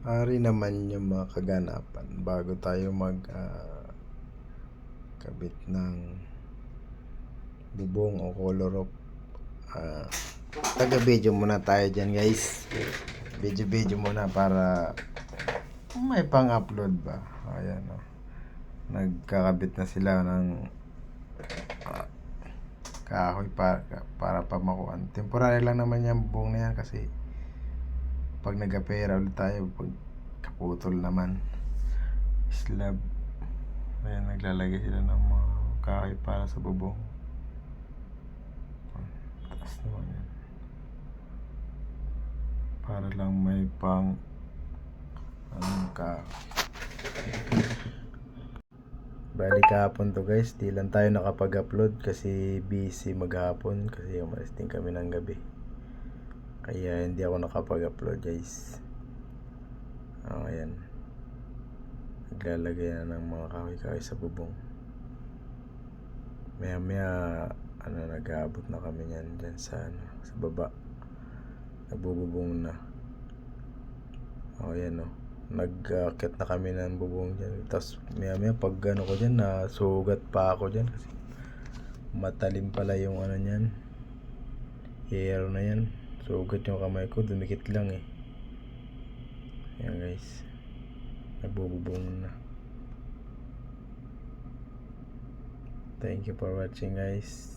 Ari naman yung mga kaganapan bago tayo mag kabit ng bubong o color of taga-video muna tayo dyan, guys. Video muna para may pang-upload ba. Ayan, oh. Nagkakabit na sila ng kahoy para pamakuan. Temporary lang naman yung bubong na yan kasi pag nagkapera ulit tayo, pag kaputol naman slab. Ayan, naglalagay sila ng mga kahoy para sa bubong. Taas naman yan, para lang may pang kahoy. Bali kahapon to, guys, di lang tayo nakapag-upload kasi busy maghapon kasi umalis din kami ng gabi, kaya hindi ako nakapag-upload, guys. Ayan, naglalagay na ng mga kahoy sa bubong. Maya nag-aabot na kami yan dyan sa baba. Nagbububong na. Ayan, oh. Nag-akit na kami ng bubong dyan. Tapos maya pag ko dyan, nasugat pa ako dyan kasi matalim pala yung nyan, hero na yan. Sugat yung kamay ko, dumikit lang eh. Ayan, guys, nagbububong na. Thank you for watching, guys.